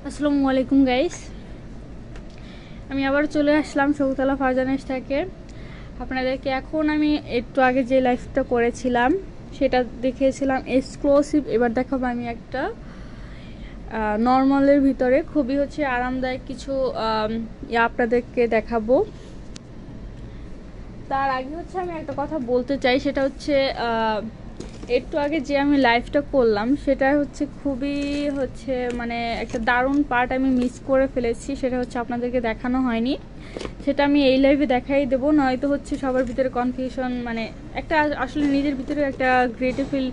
আসসালামু আলাইকুম গাইস, আমি আবার চলে আসলাম শকুতলা ফারজানেস থেকে। আপনাদেরকে এখন আমি একটু আগে যে লাইভটা করেছিলাম সেটা দেখিয়েছিলাম এক্সক্লুসিভ। এবার দেখাবো আমি একটা নর্মালের ভিতরে খুবই আরামদায়ক কিছু আপনাদেরকে দেখাবো। তার আগে আমি একটা কথা বলতে চাই, সেটা একটু আগে যে আমি লাইভটা করলাম সেটা খুবই মানে একটা দারুণ পার্ট আমি মিস করে ফেলেছি। সেটা আপনাদেরকে দেখানো হয়নি, সেটা আমি এই লাইভে দেখাই দেবো। নয়তো সবার ভিতরে কনফিউশন, মানে একটা আসলে নিজের ভিতরে একটা ক্রিয়েটিভ ফিল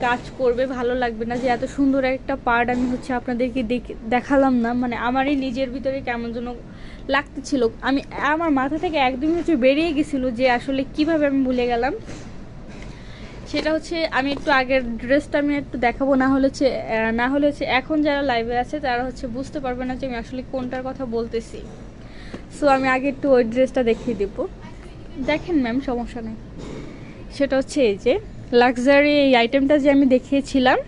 কাজ করবে, ভালো লাগবে না যে এত সুন্দর একটা পার্ট আমি আপনাদেরকে দেখালাম না। মানে আমারই নিজের ভিতরে কেমন যেন লাগতেছিল, আমার মাথা থেকে একদমই বেরিয়ে গেছিল যে আসলে কিভাবে আমি ভুলে গেলাম। সেটা আমি একটু আগের ড্রেসটা আমি একটু দেখাবো, না হলে এখন যারা লাইভে আছে তারা বুঝতে পারবে না যে আমি আসলে কোনটার কথা বলতেছি। সো আমি আগে একটু ওই ড্রেসটা দেখিয়ে দেব। দেখেন ম্যাম, সমস্যা নেই। সেটা এই যে লাক্সারি এই আইটেমটা যে আমি দেখিয়েছিলাম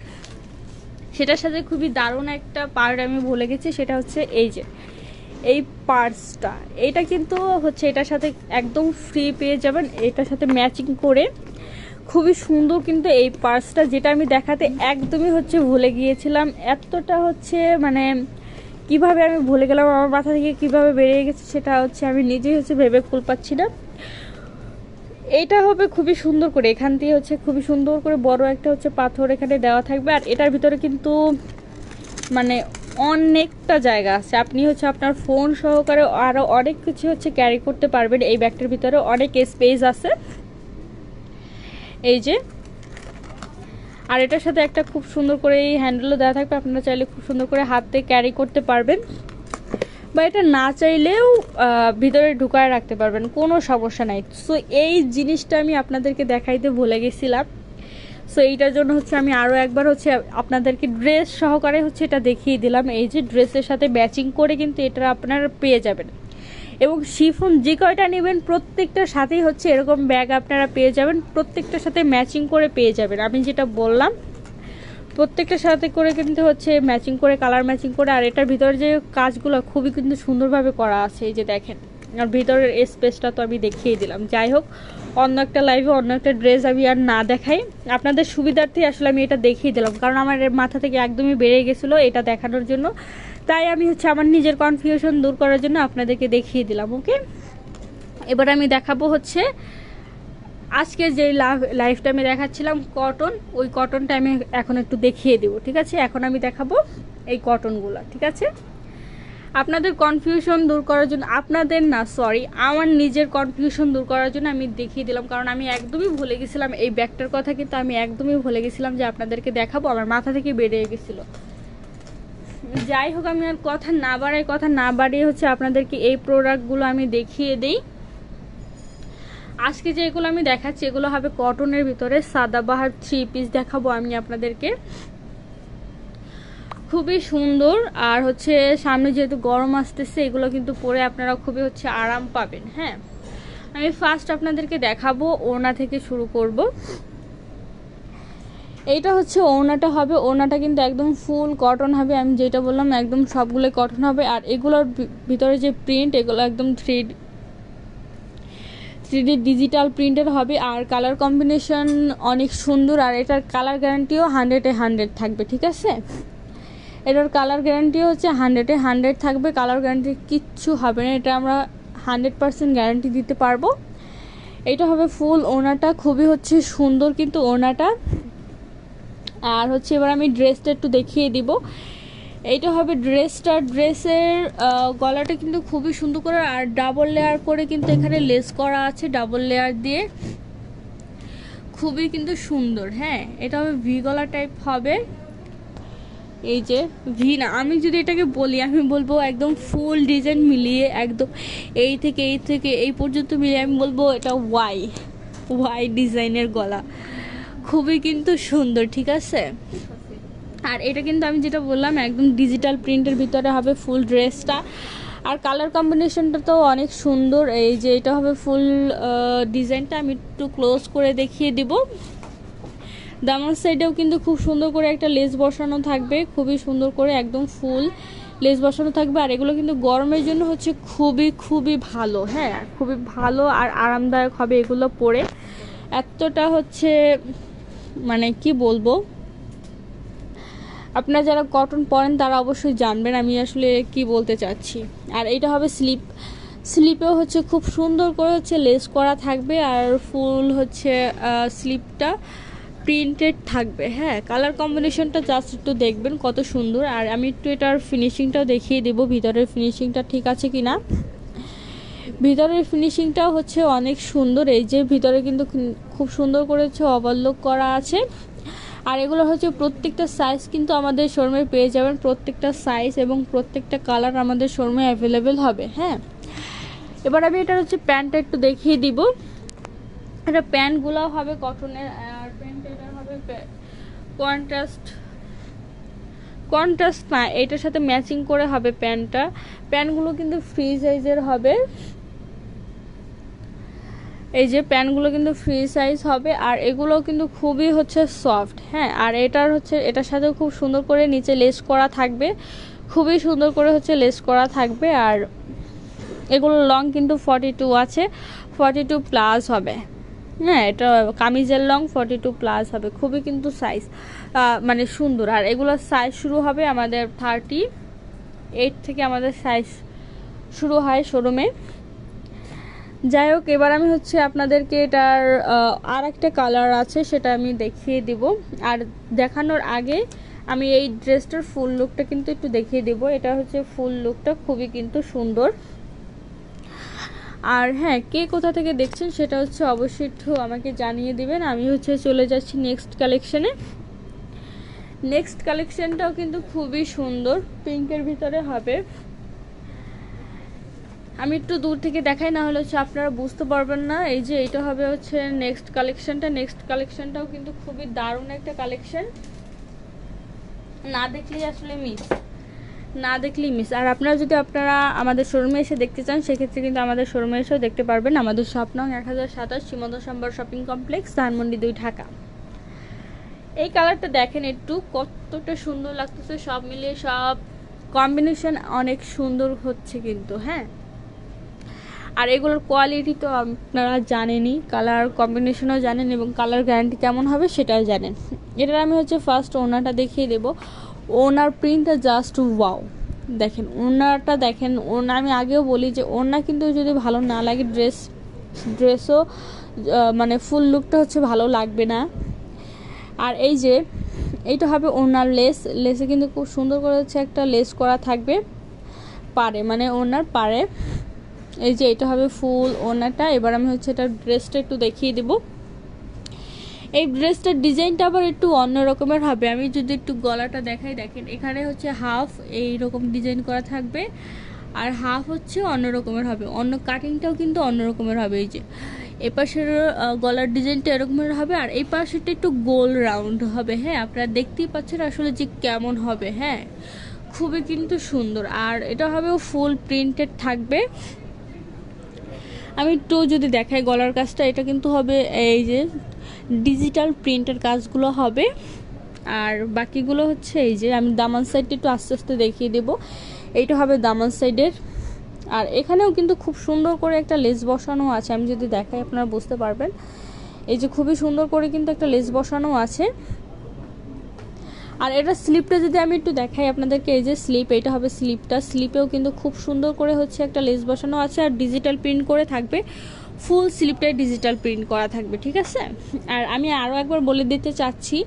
সেটার সাথে খুবই দারুণ একটা পার্ট আমি ভুলে গেছি। সেটা এই যে এই পার্টসটা, এটা কিন্তু এটার সাথে একদম ফ্রি পেয়ে যাবেন, এটার সাথে ম্যাচিং করে খুবই সুন্দর। কিন্তু এই পার্সটা যেটা আমি দেখাতে একদমই ভুলে গিয়েছিলাম, এতটা মানে কিভাবে আমি ভুলে গেলাম, আমার মাথা থেকে কিভাবে বেরিয়ে গেছে সেটা আমি নিজেই ভেবে কুল পাচ্ছি না। এইটা হবে খুবই সুন্দর করে, এখান দিয়ে খুবই সুন্দর করে বড় একটা পাথর এখানে দেওয়া থাকবে। আর এটার ভিতরে কিন্তু মানে অনেকটা জায়গা আছে, আপনি আপনার ফোন সহকারে আরো অনেক কিছু ক্যারি করতে পারবেন। এই ব্যাগটার ভিতরে অনেক স্পেস আছে এই যে। আর এটার সাথে একটা খুব সুন্দর করে এই হ্যান্ডেলও দেওয়া থাকবে, আপনারা চাইলে খুব সুন্দর করে হাতে ক্যারি করতে পারবেন, বা এটা না চাইলেও ভিতরে ঢুকায় রাখতে পারবেন, কোনো সমস্যা নাই। সো এই জিনিসটা আমি আপনাদেরকে দেখাইতে ভুলে গেছিলাম। সো এইটার জন্য আমি আরও একবার আপনাদেরকে ড্রেস সহকারে এটা দেখিয়ে দিলাম। এই যে ড্রেসের সাথে ম্যাচিং করে কিন্তু এটা আপনারা পেয়ে যাবেন, এবং শিফন যে কয়টা নেবেন প্রত্যেকটার সাথেই এরকম ব্যাগ আপনারা পেয়ে যাবেন, প্রত্যেকটার সাথে ম্যাচিং করে পেয়ে যাবেন। আমি যেটা বললাম প্রত্যেকটার সাথে করে কিন্তু ম্যাচিং করে, কালার ম্যাচিং করে। আর এটার ভিতরে যে কাজগুলো খুবই কিন্তু সুন্দরভাবে করা আছে, এই যে দেখেন। আর ভিতরের স্পেসটা তো আমি দেখিয়ে দিলাম। যাই হোক, অন্য একটা লাইভে অন্য একটা ড্রেস আমি আর না দেখাই, আপনাদের সুবিধার্থে আসলে আমি এটা দেখিয়ে দিলাম, কারণ আমার মাথা থেকে একদমই বেড়ে গেছিলো এটা দেখানোর জন্য। তাই আমি আমার নিজের কনফিউশন দূর করার জন্য আপনাদেরকে দেখিয়ে দিলাম। ওকে, এবার আমি দেখাবো আজকে যে লাইফটা আমি দেখাচ্ছিলাম কটন, ওই কটনটা আমি এখন একটু দেখিয়ে দেবো। ঠিক আছে, এখন আমি দেখাবো এই কটনগুলো। ঠিক আছে, আপনাদের কনফিউশন দূর করার জন্য, আপনাদের না সরি আমার নিজের কনফিউশন দূর করার জন্য আমি দেখিয়ে দিলাম, কারণ আমি একদমই ভুলে গেছিলাম এই ব্যাগটার কথা। কিন্তু আমি একদমই ভুলে গেছিলাম যে আপনাদেরকে দেখাবো, আমার মাথা থেকে বেরিয়ে গেছিলো। যাই হোক, আমি আর কথা না বাড়িয়ে আপনাদেরকে এই প্রোডাক্টগুলো আমি দেখিয়ে দিই। আজকে যে এগুলো আমি দেখাচ্ছি এগুলো হবে কটনের ভিতরে সাদাবাহার 3 পিস দেখাবো আমি আপনাদেরকে, খুবই সুন্দর। আর সামনে যেহেতু গরম আসতেছে, এগুলো কিন্তু পরে আপনারা খুবই আরাম পাবেন। হ্যাঁ, আমি ফার্স্ট আপনাদেরকে দেখাবো ওড়না থেকে শুরু করব। এইটা ওড়নাটা হবে, ওড়নাটা কিন্তু একদম ফুল কটন হবে, আমি যেটা বললাম একদম সবগুলো কটন হবে। আর এগুলোর ভিতরে যে প্রিন্ট, এগুলো একদম 3D ডিজিটাল প্রিন্টের হবে। আর কালার কম্বিনেশন অনেক সুন্দর, আর এটার কালার গ্যারান্টিও 100-এ 100 থাকবে। ঠিক আছে, এটার কালার গ্যারান্টিও 100-এ 100 থাকবে, কালার গ্যারান্টি কিচ্ছু হবে না, এটা আমরা 100% গ্যারান্টি দিতে পারবো। এটা হবে ফুল ওড়নাটা, খুবই সুন্দর কিন্তু ওড়নাটা। আর এবার আমি ড্রেসটা একটু দেখিয়ে দিব। এইটা হবে ড্রেসের গলাটা কিন্তু খুবই সুন্দর করে, আর ডাবল লেয়ার করে কিন্তু এখানে লেস করা আছে, ডাবল লেয়ার দিয়ে খুবই কিন্তু সুন্দর। হ্যাঁ, এটা হবে ভি গলা টাইপ হবে, এই যে ভি না, আমি যদি এটাকে বলি আমি বলবো একদম ফুল ডিজাইন মিলিয়ে, একদম এই থেকে এই পর্যন্ত মিলিয়ে আমি বলবো এটা ওয়াই ডিজাইনের গলা, খুবই কিন্তু সুন্দর। ঠিক আছে, আর এটা কিন্তু আমি যেটা বললাম একদম ডিজিটাল প্রিন্টের ভিতরে হবে ফুল ড্রেসটা। আর কালার কম্বিনেশনটা তো অনেক সুন্দর। এই যে এটা হবে ফুল ডিজাইনটা, আমি একটু ক্লোজ করে দেখিয়ে দিব। দামান সাইডেও কিন্তু খুব সুন্দর করে একটা লেস বসানো থাকবে, খুবই সুন্দর করে একদম ফুল লেস বসানো থাকবে। আর এগুলো কিন্তু গরমের জন্য হচ্ছে খুবই খুবই ভালো, হ্যাঁ খুবই ভালো আর আরামদায়ক হবে এগুলো পরে। এতটা হচ্ছে মানে কি বলবো, আপনারা যারা কটন পরেন তারা অবশ্যই জানবেন আমি আসলে কি বলতে চাচ্ছি। আর এটা হবে স্লিপেও হচ্ছে খুব সুন্দর করে হচ্ছে লেস করা থাকবে, আর ফুল হচ্ছে স্লিপটা প্রিন্টেড থাকবে। হ্যাঁ, কালার কম্বিনেশনটা জাস্ট একটু দেখবেন কত সুন্দর। আর আমি একটু এটার ফিনিশিংটাও দেখিয়ে দেবো, ভিতরের ফিনিশিংটা ঠিক আছে কিনা। ভিতরের ফিনিশিংটাও হচ্ছে অনেক সুন্দর। এই যে ভিতরে কিন্তু খুব সুন্দর করে হচ্ছে ওভারলক করা আছে। আর এগুলো হচ্ছে প্রত্যেকটা সাইজ কিন্তু আমাদের শোরুমে পেয়ে যাবেন, প্রত্যেকটা সাইজ এবং প্রত্যেকটা কালার আমাদের শোরুমে অ্যাভেলেবেল হবে। হ্যাঁ, এবার আমি এটার হচ্ছে প্যান্টটা একটু দেখিয়ে দিব। এটা প্যান্টগুলো হবে কটনের, আর প্যান্ট এটা হবে কন্ট্রাস্ট না, এটার সাথে ম্যাচিং করে হবে প্যান্টটা। প্যান্টগুলো কিন্তু ফ্রি সাইজের হবে, এই যে প্যান্টগুলো কিন্তু ফ্রি সাইজ হবে। আর এগুলো কিন্তু খুবই হচ্ছে সফট। হ্যাঁ, আর এটার সাথেও খুব সুন্দর করে নিচে লেস করা থাকবে, খুবই সুন্দর করে হচ্ছে লেস করা থাকবে। আর এগুলো লং কিন্তু 42 আছে, 42 প্লাস হবে। হ্যাঁ, এটা কামিজের লং 42 প্লাস হবে, খুবই কিন্তু সাইজ মানে সুন্দর। আর এগুলোর সাইজ শুরু হবে আমাদের 38 থেকে আমাদের সাইজ শুরু হয় শোরুমে। যাই হোক, এবার আমি হচ্ছে আপনাদেরকে এটার আর একটা কালার আছে সেটা আমি দেখিয়ে দিব। আর দেখানোর আগে আমি এই ড্রেসটার ফুল লুকটা কিন্তু একটু দেখিয়ে দিব। এটা হচ্ছে ফুল লুকটা, খুবই কিন্তু সুন্দর। আর হ্যাঁ, কে কোথা থেকে দেখছেন সেটা হচ্ছে অবশ্যই একটু আমাকে জানিয়ে দিবেন। আমি হচ্ছে চলে যাচ্ছি নেক্সট কালেকশনে। নেক্সট কালেকশনটাও কিন্তু খুবই সুন্দর, পিঙ্কের ভিতরে হবে। আমি একটু দূর থেকে দেখাই, না হলে হচ্ছে আপনারা বুঝতে পারবেন না। এই যে এটা হবে হচ্ছে নেক্সট কালেকশনটাও কিন্তু খুবই দারুণ একটা কালেকশন, না দেখলেই আসলে মিস। আর আপনারা যদি আমাদের শোরুমে এসে দেখতে চান সেক্ষেত্রে কিন্তু আমাদের শোরুমে এসেও দেখতে পারবেন। আমাদের শপ নং 1027 সীমান্ত সম্বর শপিং কমপ্লেক্স, ধানমন্ডি 2, ঢাকা। এই কালারটা দেখেন একটু কতটা সুন্দর লাগতেছে, সব মিলিয়ে সব কম্বিনেশন অনেক সুন্দর হচ্ছে কিন্তু। হ্যাঁ, আর এগুলোর কোয়ালিটি তো আপনারা জানেনই, কালার কম্বিনেশনও জানেন এবং কালার গ্যারান্টি কেমন হবে সেটাও জানেন। এটার আমি হচ্ছে ফার্স্ট ওনারটা দেখিয়ে দেবো। ওনার প্রিন্টটা জাস্ট ওয়াও, দেখেন ওনারটা দেখেন। আমি আগেও বলি যে ওনা কিন্তু যদি ভালো না লাগে ড্রেসও মানে ফুল লুকটা হচ্ছে ভালো লাগবে না। আর এই যে এইটা হবে ওনার লেসে কিন্তু খুব সুন্দর করে হচ্ছে একটা লেস করা থাকবে পারে, মানে ওনার পারে। এই যে এটা হবে ফুল ওনাটা। এবার আমি হচ্ছে এটা ড্রেসটা একটু দেখিয়ে দেব। এই ড্রেসটার ডিজাইনটা আবার একটু অন্য রকমের হবে। আমি যদি একটু গলাটা দেখাই, দেখেন এখানে হচ্ছে হাফ এই রকম ডিজাইন করা থাকবে, আর হাফ হচ্ছে অন্য রকমের হবে, অন্য কাটিংটাও কিন্তু অন্য রকমের হবে। এই যে এপাশের গলার ডিজাইনটা এরকমের হবে, আর এই পাশেরটা একটু গোল রাউন্ড হবে। হ্যাঁ, আপনারা দেখতেই পাচ্ছেন আসলে যে কেমন হবে। হ্যাঁ, খুবই কিন্তু সুন্দর। আর এটা হবে ফুল প্রিন্টেড থাকবে। আমি একটু যদি দেখাই গলার কাজটা, এটা কিন্তু হবে এই যে ডিজিটাল প্রিন্টের কাজগুলো হবে। আর বাকিগুলো হচ্ছে এই যে আমি দামান সাইডটা একটু আস্তে আস্তে দেখিয়ে দেব। এইটা হবে দামান সাইডের। আর এখানেও কিন্তু খুব সুন্দর করে একটা লেস বসানো আছে, আমি যদি দেখাই আপনারা বুঝতে পারবেন। এই যে খুবই সুন্দর করে কিন্তু একটা লেস বসানো আছে। আর এটা স্লিপটা যদি আমি একটু দেখাই আপনাদেরকে, এই যে এটা হবে স্লিপেও কিন্তু খুব সুন্দর করে হচ্ছে একটা লেস বসানো আছে, আর ডিজিটাল প্রিন্ট করে থাকবে। ফুল স্লিপটাই ডিজিটাল প্রিন্ট করা থাকবে, ঠিক আছে। আর আমি আরও একবার বলে দিতে চাচ্ছি,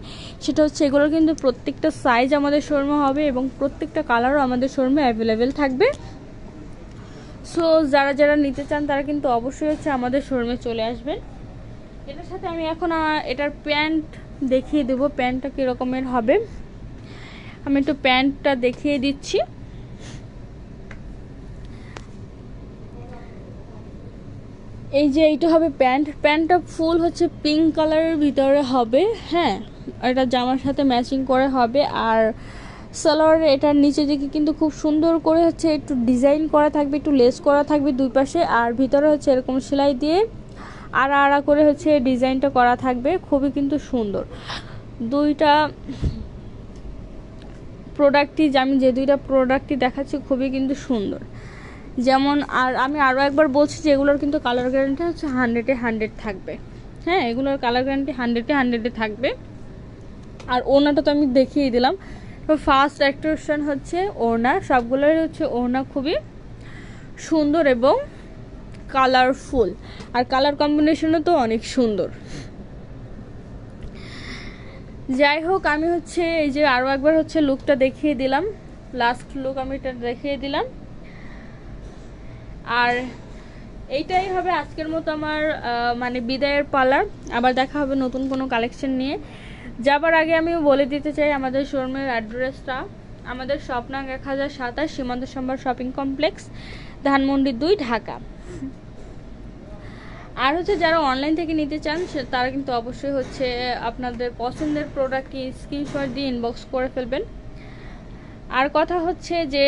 সেটা হচ্ছে এগুলোর কিন্তু প্রত্যেকটা সাইজ আমাদের শোরুমে হবে এবং প্রত্যেকটা কালারও আমাদের শোরুমে অ্যাভেলেবেল থাকবে। সো যারা নিতে চান তারা কিন্তু অবশ্যই হচ্ছে আমাদের শোরুমে চলে আসবেন। এটার সাথে আমি এখন এটার প্যান্ট দেখিয়ে দেবো, প্যান্টটা কীরকমের হবে। আমি একটু প্যান্টটা দেখিয়ে দিচ্ছি। এই যে এইটা হবে প্যান্টটা ফুল হচ্ছে পিঙ্ক কালারের ভিতরে হবে। হ্যাঁ, এটা জামার সাথে ম্যাচিং করে হবে। আর সালোয়ারের এটার নিচে দিকে কিন্তু খুব সুন্দর করে হচ্ছে একটু ডিজাইন করা থাকবে, একটু লেস করা থাকবে দুই পাশে। আর ভিতরে হচ্ছে এরকম সেলাই দিয়ে আড়া করে হচ্ছে ডিজাইনটা করা থাকবে, খুবই কিন্তু সুন্দর। দুইটা প্রোডাক্টই, আমি যে দুইটা প্রোডাক্টই দেখাচ্ছি খুবই কিন্তু সুন্দর। যেমন আর আমি আরও একবার বলছি যে এগুলোর কিন্তু কালার গ্যারান্টি হচ্ছে 100-100 থাকবে। হ্যাঁ, এগুলোর কালার গ্যারান্টি 100-100 থাকবে। আর ওড়নাটা তো আমি দেখিয়ে দিলাম। তো ফার্স্ট অ্যাট্রাকশন হচ্ছে ওড়না, সবগুলোর হচ্ছে ওড়না খুবই সুন্দর এবং কালারফুল, আর কালার কম্বিনেশনও তো অনেক সুন্দর। যাই হোক, আমি হচ্ছে এই যে আরও একবার হচ্ছে লুকটা দেখিয়ে দিলাম, লাস্ট লুক আমি এটা দেখিয়ে দিলাম। আর এইটাই হবে আজকের মতো আমার মানে বিদায়ের পালা। আবার দেখা হবে নতুন কোনো কালেকশন নিয়ে। যাবার আগে আমি বলে দিতে চাই আমাদের শোরুমের অ্যাড্রেসটা। আমাদের শপ নং 1027 সীমান্ত সম্ভার শপিং কমপ্লেক্স, ধানমন্ডি 2, ঢাকা। আর হচ্ছে যারা অনলাইন থেকে নিতে চান তারা কিন্তু অবশ্যই হচ্ছে আপনাদের পছন্দের প্রোডাক্টকে স্ক্রিনশট দিয়ে ইনবক্স করে ফেলবেন। আর কথা হচ্ছে যে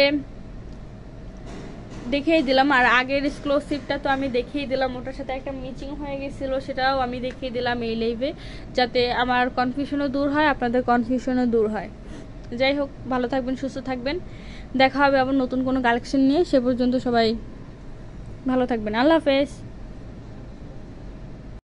দেখিয়ে দিলাম, আর আগের এক্সক্লুসিভটা তো আমি দেখিয়ে দিলাম, ওটার সাথে একটা ম্যাচিং হয়ে গেছিল, সেটাও আমি দেখিয়ে দিলাম এই লাইভে, যাতে আমার কনফিউশনও দূর হয়, আপনাদের কনফিউশনও দূর হয়। যাই হোক, ভালো থাকবেন, সুস্থ থাকবেন, দেখা হবে আবার নতুন কোনো কালেকশন নিয়ে। সে পর্যন্ত সবাই ভালো থাকবেন, আল্লাহ হাফেজ।